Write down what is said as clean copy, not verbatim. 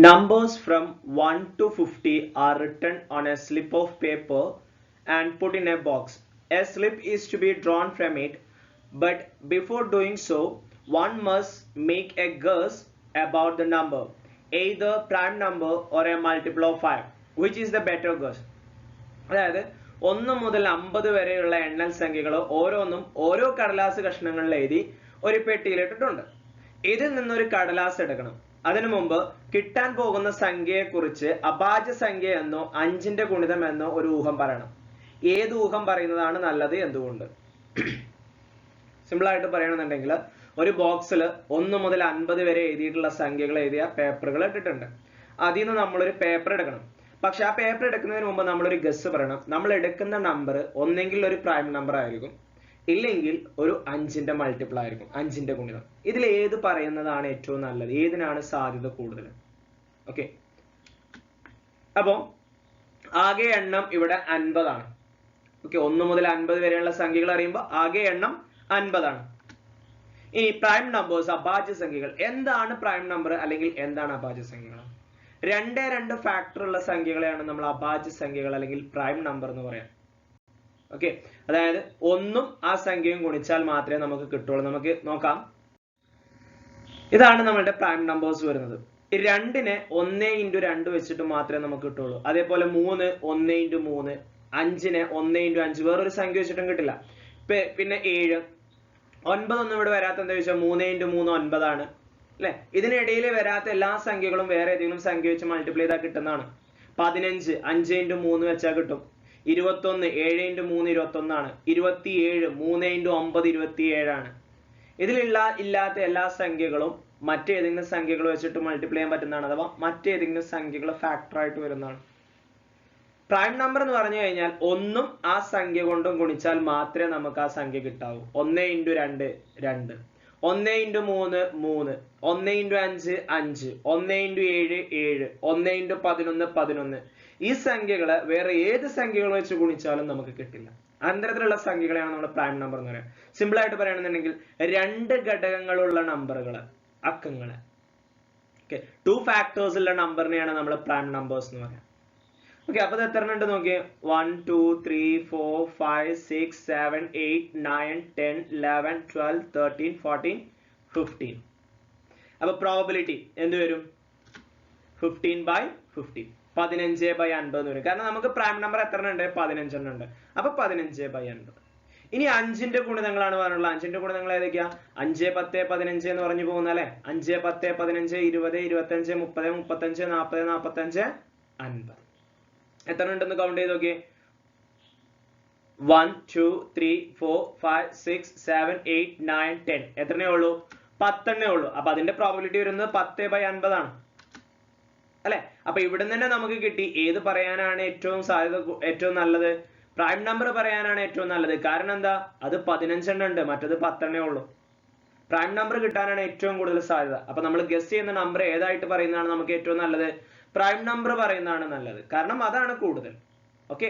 Numbers from 1 to 50 are written on a slip of paper and put in a box. A slip is to be drawn from it, but before doing so, one must make a guess about the number, either prime number or a multiple of 5. Which is the better guess? അതായത് 1 മുതൽ 50 വരെയുള്ള എണ്ണൽ സംഖ്യകൾ ഓരോന്നും ഓരോ കടലാസ് കഷ്ണങ്ങളിൽ എഴുതി ഒരു പെട്ടിയിലിട്ടിട്ടുണ്ട്. ഇതിൽ നിന്നൊരു കടലാസ് എടുക്കണം. അതിനു മുമ്പ് കിട്ടാൻ പോകുന്ന സംഖ്യയെക്കുറിച്ച് അഭാജ്യ സംഖ്യ എന്നോ 5ന്റെ ഗുണിതം എന്നോ ഒരു ഊഹം പറയണം. ഏത് ഊഹം പറയുന്നതാണ് നല്ലത്? എന്തുകൊണ്ട്? സിമ്പിൾ ആയിട്ട് പറയണമെന്നുണ്ടെങ്കിൽ ഒരു ബോക്സിൽ 1 മുതൽ 50 വരെ എഴുതിയിട്ടുള്ള സംഖ്യകൾ എഴുതിയ പേപ്പറുകൾ ഇട്ടിട്ടുണ്ട്. അതിൽ നിന്ന് നമ്മളൊരു പേപ്പർ എടുക്കണം. പക്ഷെ ആ പേപ്പർ എടുക്കുന്നതിന് മുമ്പ് നമ്മളൊരു ഗസ് പറയണം. നമ്മൾ എടുക്കുന്ന നമ്പർ ഒന്നെങ്കിൽ ഒരു പ്രൈം നമ്പർ ആയിരിക്കും, ഇല്ലെങ്കിൽ ഒരു 5ന്റെ മൾട്ടിപ്പിൾ ആയിരിക്കും, 5ന്റെ ഗുണിതം. ഇതിൽ ഏത് പറയുന്നതാണ് ഏറ്റവും നല്ലത്? ഏതിനാണ് സാധ്യത കൂടുതൽ? ഓക്കെ, അപ്പോ ആകെ എണ്ണം ഇവിടെ 50 ആണ്. ഓക്കെ, 1 മുതൽ 50 വരെയുള്ള സംഖ്യകൾ അറിയുമ്പോൾ ആകെ എണ്ണം 50 ആണ്. ഇനി പ്രൈം നമ്പേഴ്സ്, അഭാജ്യ സംഖ്യകൾ. എന്താണ് പ്രൈം നമ്പർ അല്ലെങ്കിൽ എന്താണ് അഭാജ്യ സംഖ്യകൾ? 2 ഫാക്ടർ ഉള്ള സംഖ്യകളെയാണ് നമ്മൾ അഭാജ്യ സംഖ്യകൾ അല്ലെങ്കിൽ പ്രൈം നമ്പർ എന്ന് പറയാം. ഓക്കെ, അതായത് 1ഉം ആ സംഖ്യയും ഗുണിച്ചാൽ മാത്രമേ നമുക്ക് കിട്ടുള്ളൂ. നമുക്ക് നോക്കാം. ഇതാണ് നമ്മളുടെ പ്രൈം നമ്പേഴ്സ് വരുന്നത്. 2നെ 1 × 2 വെച്ചിട്ട് മാത്രമേ നമുക്ക് കിട്ടുള്ളൂ. അതേപോലെ 3 1 × 3, 5നെ 1 × 5 വേറൊരു സംഖ്യ വെച്ചിട്ടും കിട്ടില്ല. പിന്നെ 7, 9 ഒന്നും ഇവിടെ വരാത്ത എന്താ വെച്ചാൽ 3 × 3 9 ആണ് അല്ലെ. ഇതിനിടയിൽ വരാത്ത എല്ലാ സംഖ്യകളും വേറെ ഏതെങ്കിലും സംഖ്യ വെച്ച് മൾട്ടിപ്ലൈ ചെയ്താൽ കിട്ടുന്നതാണ്. 15 5 × 3 വെച്ചാൽ കിട്ടും. 21 7 × 3 21 ആണ്. 27 3 × 9 27 ആണ്. ഇല്ലാത്ത എല്ലാ സംഖ്യകളും മറ്റേതെങ്കിലും സംഖ്യകൾ വെച്ചിട്ട് മൾട്ടിപ്ലൈ ചെയ്യാൻ പറ്റുന്നതാണ്, അഥവാ മറ്റേതെങ്കിലും സംഖ്യകൾ ഫാക്ടർ ആയിട്ട് വരുന്നതാണ്. പ്രൈം നമ്പർ എന്ന് പറഞ്ഞു കഴിഞ്ഞാൽ 1ഉം ആ സംഖ്യ കൊണ്ടും ഗുണിച്ചാൽ മാത്രമേ നമുക്ക് ആ സംഖ്യ കിട്ടാവൂ. 1 × 2 2, 1 × 3 3, 1 × 5 5, 1 × 7 7, 1 × 11 11. ഈ സംഖ്യകള് വേറെ ഏത് സംഖ്യകൾ വെച്ച് ഗുണിച്ചാലും നമുക്ക് കിട്ടില്ല. അത്തരത്തിലുള്ള സംഖ്യകളെയാണ് നമ്മൾ പ്രൈം നമ്പർ എന്ന് പറയുന്നത്. സിമ്പിൾ ആയിട്ട് പറയുകയാണെന്നുണ്ടെങ്കിൽ 2 ഘടകങ്ങളുള്ള നമ്പറുകള്, അക്കങ്ങള്, ഓക്കെ, 2 ഫാക്ടേഴ്സ് ഉള്ള നമ്പറിനെയാണ് നമ്മൾ പ്രൈം നമ്പേഴ്സ് എന്ന് പറയാം. ഓക്കെ, അപ്പൊ ഇത് എത്ര ഉണ്ട് നോക്കിയേ. 1 2 3 4 5 6 7 8 9 10 11 12 13 14 15. അപ്പൊ പ്രോബബിലിറ്റി എന്ത് വരും? 15/50, 15/50 എന്ന് വരും. കാരണം നമുക്ക് പ്രൈം നമ്പർ എത്ര ഉണ്ട്? 15 ഉണ്ട്. അപ്പൊ 15/50. ഇനി 5ന്റെ ഗുണിതങ്ങളാണ് പറഞ്ഞുള്ളത്. 5ന്റെ ഗുണിതങ്ങൾ ഏതൊക്കെയാ? 5 10 15 എന്ന് പറഞ്ഞു പോകുന്ന അല്ലെ. 5 10 15 20 25 30 35 40 45 50. എത്ര ഉണ്ടെന്ന് കൗണ്ട് ചെയ്ത് നോക്കിയേ. 1 2 3 4 5 6 7 8 9 10. എത്രണ്ണേ ഉള്ളൂ? 10 ഉള്ളൂ. അപ്പൊ അതിന്റെ പ്രോബബിലിറ്റി വരുന്നത് 10/50 ആണ് അല്ലെ. അപ്പൊ ഇവിടെ തന്നെ നമുക്ക് കിട്ടി ഏത് പറയാനാണ് ഏറ്റവും സാധ്യത, ഏറ്റവും നല്ലത്? പ്രൈം നമ്പർ പറയാനാണ് ഏറ്റവും നല്ലത്. കാരണം എന്താ? അത് 15 ഉണ്ട്, മറ്റത് 10 ഉള്ളൂ. പ്രൈം നമ്പർ കിട്ടാനാണ് ഏറ്റവും കൂടുതൽ സാധ്യത. അപ്പൊ നമ്മൾ ഗസ് ചെയ്യുന്ന നമ്പർ ഏതായിട്ട് പറയുന്നതാണ് നമുക്ക് ഏറ്റവും നല്ലത്? പ്രൈം നമ്പർ പറയുന്നതാണ് നല്ലത്. കാരണം അതാണ് കൂടുതൽ. ഓക്കെ.